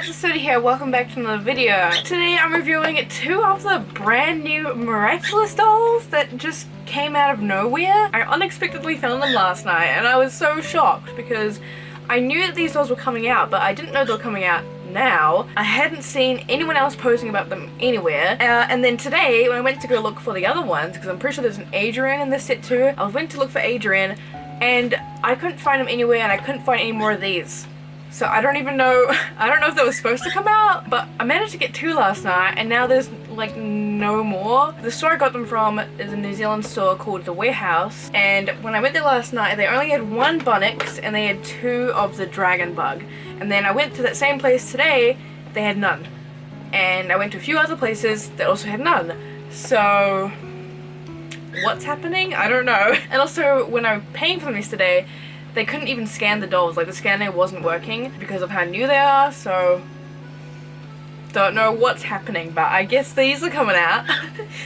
guys, it's Soda here. Welcome back to another video. Today I'm reviewing 2 of the brand new Miraculous dolls that just came out of nowhere. I unexpectedly found them last night and I was so shocked because I knew that these dolls were coming out, but I didn't know they were coming out now. I hadn't seen anyone else posting about them anywhere. And then today when I went to go look for the other ones, because I'm pretty sure there's an Adrian in this set too, I went to look for Adrian and I couldn't find him anywhere and I couldn't find any more of these. So I don't even know, I don't know if they were supposed to come out, but I managed to get 2 last night and now there's like no more. The store I got them from is a New Zealand store called The Warehouse, and when I went there last night they only had 1 Bunnix and they had 2 of the Dragonbug. And then I went to that same place today, they had none. And I went to a few other places that also had none. So what's happening? I don't know. And also when I was paying for them yesterday, they couldn't even scan the dolls, like the scanner wasn't working because of how new they are, so don't know what's happening, but I guess these are coming out.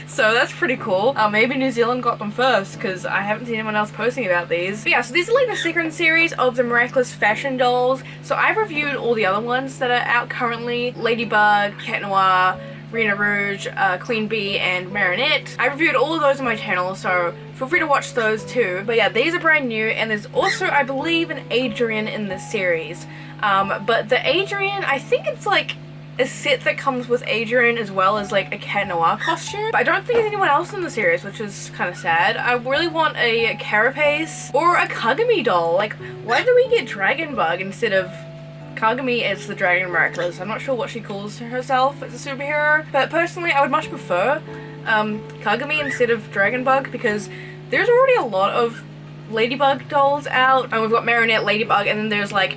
So that's pretty cool. Maybe New Zealand got them first because I haven't seen anyone else posting about these. But yeah, so these are like the second series of the Miraculous fashion dolls. So I've reviewed all the other ones that are out currently: Ladybug, Cat Noir, Rena Rouge, Queen Bee, and Marinette. I reviewed all of those on my channel, so feel free to watch those too. But yeah, these are brand new, and there's also, I believe, an Adrian in this series. But the Adrian, I think it's like a set that comes with Adrian as well as like a Cat Noir costume. But I don't think there's anyone else in the series, which is kind of sad. I really want a Carapace or a Kagami doll. Like, why do we get Dragonbug instead of Kagami as the Dragon Miraculous? I'm not sure what she calls herself as a superhero, but personally I would much prefer Kagami instead of Dragonbug because there's already a lot of Ladybug dolls out. And we've got Marinette, Ladybug, and then there's like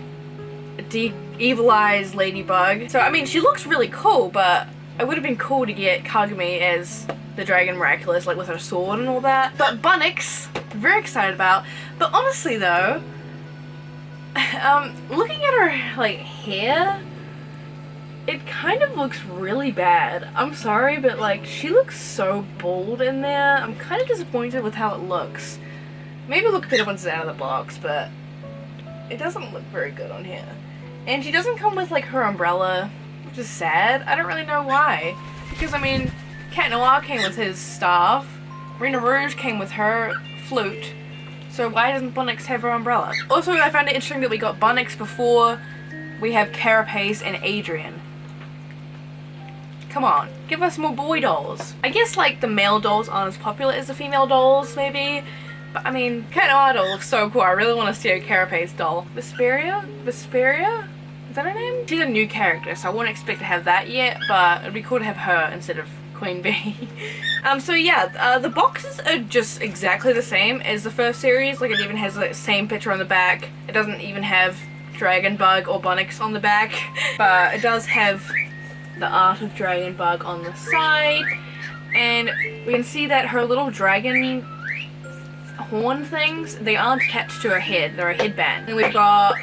Evil Eyes Ladybug. So I mean, she looks really cool, but it would have been cool to get Kagami as the Dragon Miraculous, like with her sword and all that. But Bunnix, very excited about. But honestly though, looking at her like hair, it kind of looks really bad. I'm sorry, but like she looks so bald in there. I'm kind of disappointed with how it looks. Maybe look better once it's out of the box, but it doesn't look very good on here. And she doesn't come with like her umbrella, which is sad. I don't really know why, because I mean, Cat Noir came with his staff, Rena Rouge came with her flute. So why doesn't Bunnix have her umbrella? Also, I found it interesting that we got Bunnix before we have Carapace and Adrian. Come on, give us more boy dolls. I guess like the male dolls aren't as popular as the female dolls, maybe. But I mean, Cat Noir doll looks so cool. I really want to see a Carapace doll. Vesperia? Is that her name? She's a new character, so I wouldn't expect to have that yet, but it'd be cool to have her instead of Queen Bee. So yeah, the boxes are just exactly the same as the first series. Like, it even has the same picture on the back. It doesn't even have Dragonbug or Bunnix on the back, but it does have the art of Dragonbug on the side. And we can see that her little dragon horn things, they aren't attached to her head. They're a headband. And we've got,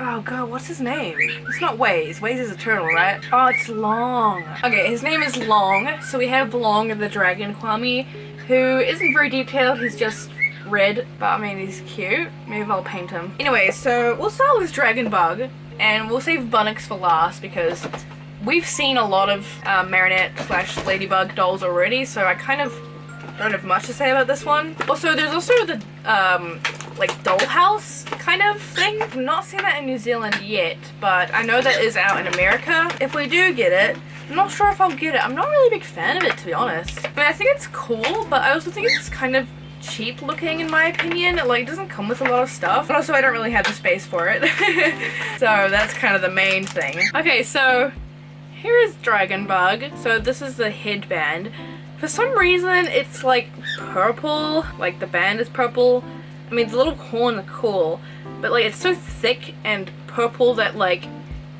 oh god, what's his name? It's not Waze. Waze is a turtle, right? Oh, it's Long. Okay, his name is Long. So we have Long, the Dragon Kwame, who isn't very detailed. He's just red, but I mean, he's cute. Maybe I'll paint him. Anyway, so we'll start with Dragonbug, and we'll save Bunnix for last because we've seen a lot of Marinette / Ladybug dolls already, so I kind of don't have much to say about this one. Also, there's also the like dollhouse kind of thing. I've not seen that in New Zealand yet, but I know that is out in America. If we do get it, I'm not sure if I'll get it. I'm not really a big fan of it, to be honest. I mean, I think it's cool, but I also think it's kind of cheap looking in my opinion. It like doesn't come with a lot of stuff, but also I don't really have the space for it. So that's kind of the main thing. Okay, so here is Dragonbug. So this is the headband. For some reason, it's like purple, like the band is purple. I mean, the little horn are cool, but like it's so thick and purple that like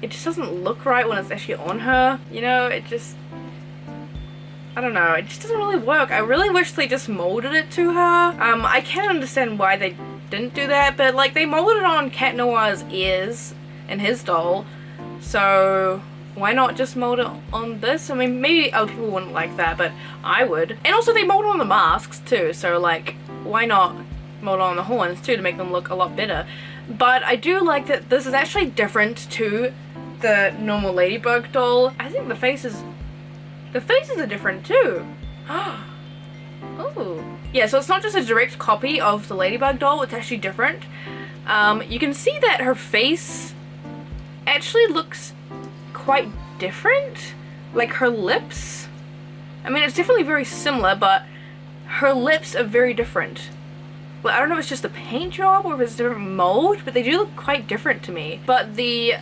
it just doesn't look right when it's actually on her. You know, it just, I don't know, it just doesn't really work. I really wish they just molded it to her. I can't understand why they didn't do that, but like they molded it on Cat Noir's ears and his doll, so why not just mold it on this? I mean, maybe other people wouldn't like that, but I would. And also they molded on the masks too, so like, why not mold on the horns too to make them look a lot better? But I do like that this is actually different to the normal Ladybug doll. I think the faces are different too. Oh. Yeah, so it's not just a direct copy of the Ladybug doll, it's actually different. You can see that her face actually looks quite different. Like her lips. I mean, it's definitely very similar, but her lips are very different. Well, I don't know if it's just a paint job or if it's a different mold, but they do look quite different to me. But the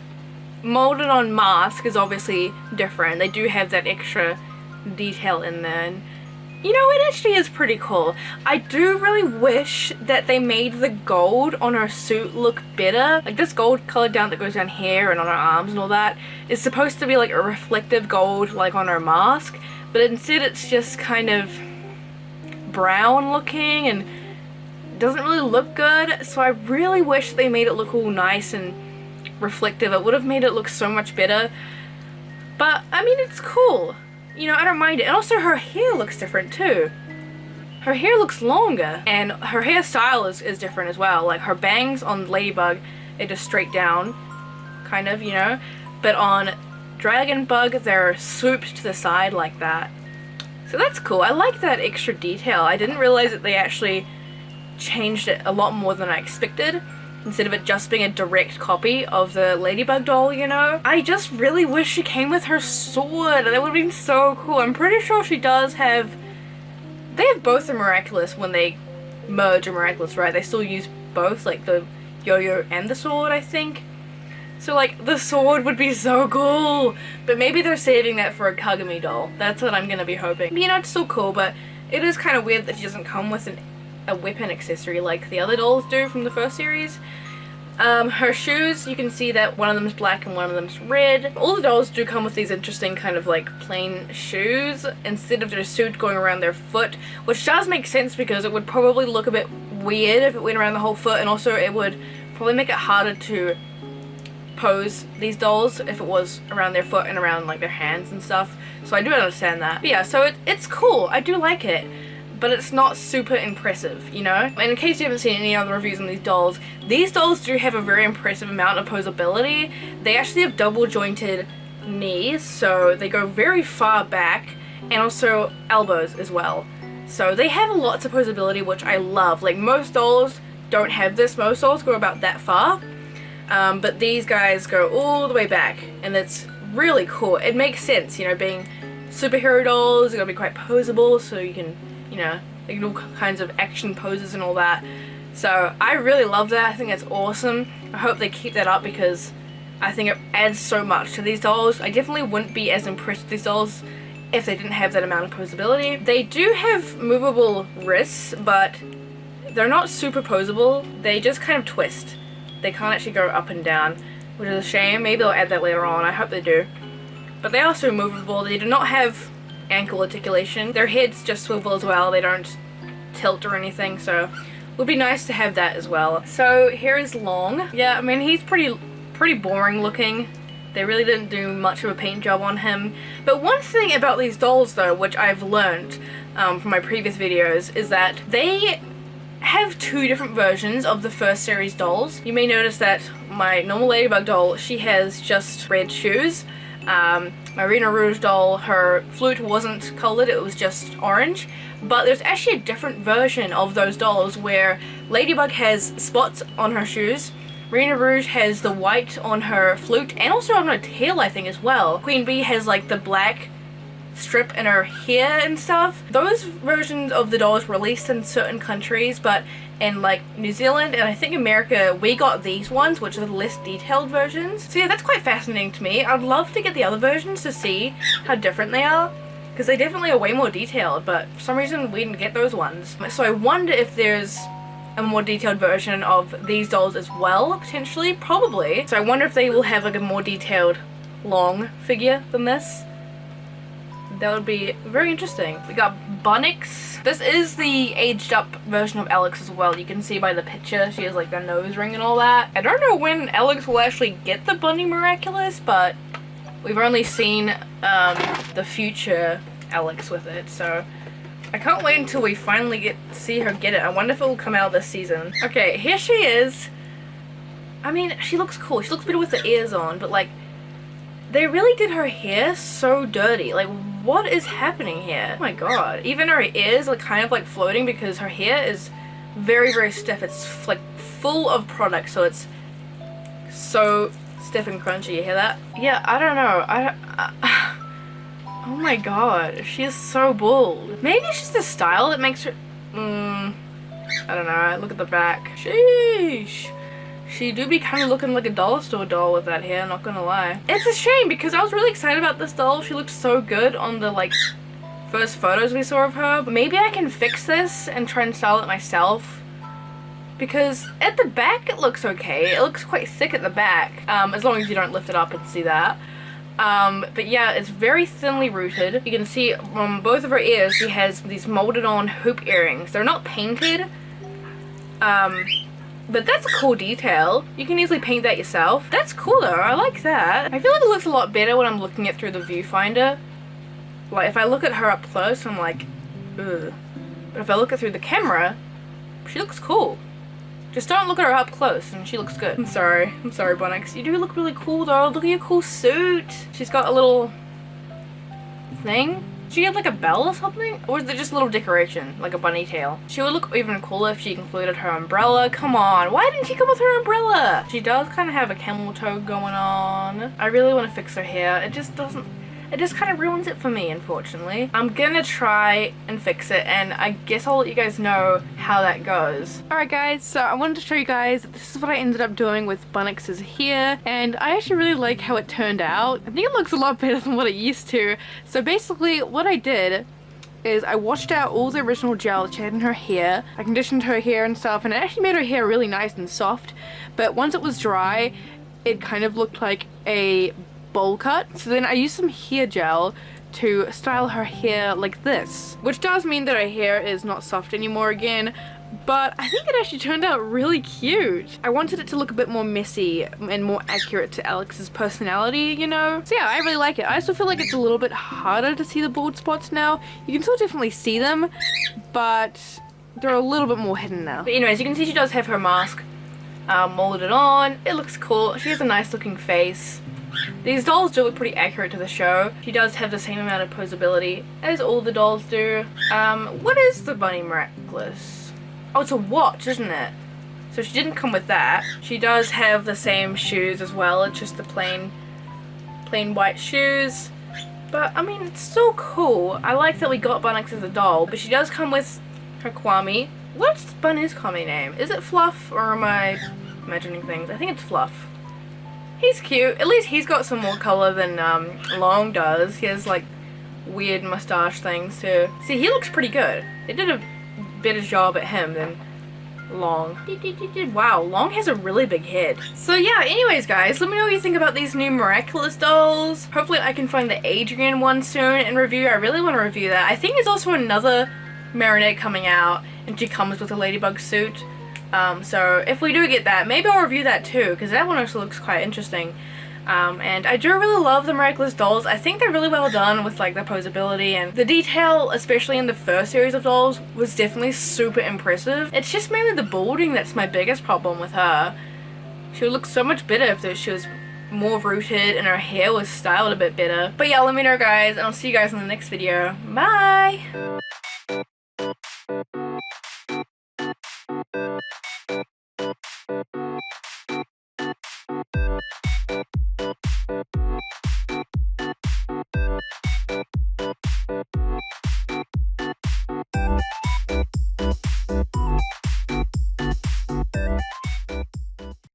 molded on mask is obviously different. They do have that extra detail in there. And, you know, it actually is pretty cool. I do really wish that they made the gold on her suit look better. Like this gold color down that goes down here and on her arms and all that is supposed to be like a reflective gold like on her mask. But instead it's just kind of brown looking and doesn't really look good. So I really wish they made it look all nice and reflective. It would have made it look so much better. But I mean, it's cool. You know, I don't mind it. And also her hair looks different too. Her hair looks longer and her hairstyle is different as well. Like her bangs on Ladybug are just straight down, kind of, you know. But on Dragonbug they're swooped to the side like that. So that's cool. I like that extra detail. I didn't realize that they actually changed it a lot more than I expected, instead of it just being a direct copy of the Ladybug doll, you know? I just really wish she came with her sword. That would have been so cool. I'm pretty sure she does have... They have both the Miraculous when they merge a Miraculous, right? They still use both, like the yo-yo and the sword, I think. So, like, the sword would be so cool. But maybe they're saving that for a Kagami doll. That's what I'm gonna be hoping. You know, it's still cool, but it is kind of weird that she doesn't come with a weapon accessory like the other dolls do from the first series. Her shoes, you can see that one of them is black and one of them is red. All the dolls do come with these interesting kind of like plain shoes instead of their suit going around their foot, which does make sense because it would probably look a bit weird if it went around the whole foot, and also it would probably make it harder to pose these dolls if it was around their foot and around like their hands and stuff. So I do understand that. But yeah, so it's cool. I do like it. But it's not super impressive, you know? And in case you haven't seen any other reviews on these dolls do have a very impressive amount of posability. They actually have double jointed knees, so they go very far back, and also elbows as well. So they have lots of posability, which I love. Like, most dolls don't have this. Most dolls go about that far, but these guys go all the way back, and it's really cool. It makes sense, you know, being superhero dolls, they're gonna be quite posable, so you can, you know, they can do all kinds of action poses and all that. So I really love that. I think that's awesome. I hope they keep that up because I think it adds so much to these dolls. I definitely wouldn't be as impressed with these dolls if they didn't have that amount of posability. They do have movable wrists, but they're not super posable. They just kind of twist. They can't actually go up and down, which is a shame. Maybe they'll add that later on. I hope they do. But they are also movable. They do not have ankle articulation. Their heads just swivel as well. They don't tilt or anything, so it would be nice to have that as well. So here is Long. Yeah, I mean, he's pretty boring looking. They really didn't do much of a paint job on him. But one thing about these dolls though, which I've learned from my previous videos, is that they have two different versions of the first series dolls. You may notice that my normal Ladybug doll, she has just red shoes. My Rena Rouge doll, her flute wasn't coloured, it was just orange. But there's actually a different version of those dolls where Ladybug has spots on her shoes, Rena Rouge has the white on her flute, and also on her tail, I think, as well. Queen Bee has like the black strip in her hair and stuff. Those versions of the dolls released in certain countries, but in like New Zealand and I think America, we got these ones, which are the less detailed versions. So yeah, that's quite fascinating to me. I'd love to get the other versions to see how different they are, because they definitely are way more detailed, but for some reason we didn't get those ones. So I wonder if there's a more detailed version of these dolls as well, potentially, probably. So I wonder if they will have like a more detailed Long figure than this. That would be very interesting. We got Bunnix. This is the aged up version of Alex as well. You can see by the picture, she has like the nose ring and all that. I don't know when Alex will actually get the Bunny Miraculous, but we've only seen the future Alex with it, so I can't wait until we finally see her get it. I wonder if it will come out this season. Okay, here she is. I mean, she looks cool. She looks better with the ears on, but like, they really did her hair so dirty. Like, what is happening here? Oh my god. Even her ears are kind of like floating because her hair is very, very stiff. It's like full of product, so it's so stiff and crunchy. You hear that? Yeah, I don't know. Oh my god, she is so bald. Maybe it's just the style that makes her... I don't know. Look at the back. Sheesh. She do be kind of looking like a dollar store doll with that hair, not gonna lie. It's a shame because I was really excited about this doll. She looked so good on the like first photos we saw of her. But maybe I can fix this and try and style it myself. Because at the back it looks okay. It looks quite thick at the back. As long as you don't lift it up and see that. But yeah, it's very thinly rooted. You can see on both of her ears she has these molded on hoop earrings. They're not painted. But that's a cool detail. You can easily paint that yourself. That's cool though, I like that. I feel like it looks a lot better when I'm looking at it through the viewfinder. Like if I look at her up close, I'm like, ugh. But if I look at through the camera, she looks cool. Just don't look at her up close and she looks good. I'm sorry, Bunnix. You do look really cool though. Look at your cool suit. She's got a little thing. Did she have like a bell or something? Or is it just a little decoration, like a bunny tail? She would look even cooler if she included her umbrella. Come on, why didn't she come with her umbrella? She does kind of have a camel toe going on. I really want to fix her hair. It just kind of ruins it for me, unfortunately. I'm gonna try and fix it, and I guess I'll let you guys know how that goes. Alright guys, so I wanted to show you guys, this is what I ended up doing with Bunnix's hair, and I actually really like how it turned out. I think it looks a lot better than what it used to. So basically, what I did is I washed out all the original gel she had in her hair. I conditioned her hair and stuff, and it actually made her hair really nice and soft. But once it was dry, it kind of looked like a bowl cut. So then I used some hair gel to style her hair like this, which does mean that her hair is not soft anymore again, but I think it actually turned out really cute. I wanted it to look a bit more messy and more accurate to Alex's personality, you know? So yeah, I really like it. I also feel like it's a little bit harder to see the bald spots now. You can still definitely see them, but they're a little bit more hidden now. But anyways, you can see she does have her mask molded on. It looks cool. She has a nice looking face. These dolls do look pretty accurate to the show. She does have the same amount of posability as all the dolls do. What is the Bunny Miraculous? Oh, it's a watch, isn't it? So she didn't come with that. She does have the same shoes as well. It's just the plain white shoes. But, I mean, it's still cool. I like that we got Bunnix as a doll. But she does come with her Kwame. What's Bunny's Kwame name? Is it Fluff, or am I imagining things? I think it's Fluff. He's cute. At least he's got some more color than Long does. He has like weird mustache things too. See, he looks pretty good. They did a better job at him than Long. Wow, Long has a really big head. So yeah, anyways guys, let me know what you think about these new Miraculous dolls. Hopefully I can find the Adrian one soon and review. I really want to review that. I think there's also another Marinette coming out and she comes with a ladybug suit. So if we do get that, maybe I'll review that too, because that one also looks quite interesting. And I do really love the Miraculous dolls. I think they're really well done with like the posability, and the detail, especially in the first series of dolls, was definitely super impressive. It's just mainly the balding that's my biggest problem with her. She would look so much better if she was more rooted and her hair was styled a bit better. But yeah, let me know guys, and I'll see you guys in the next video. Bye!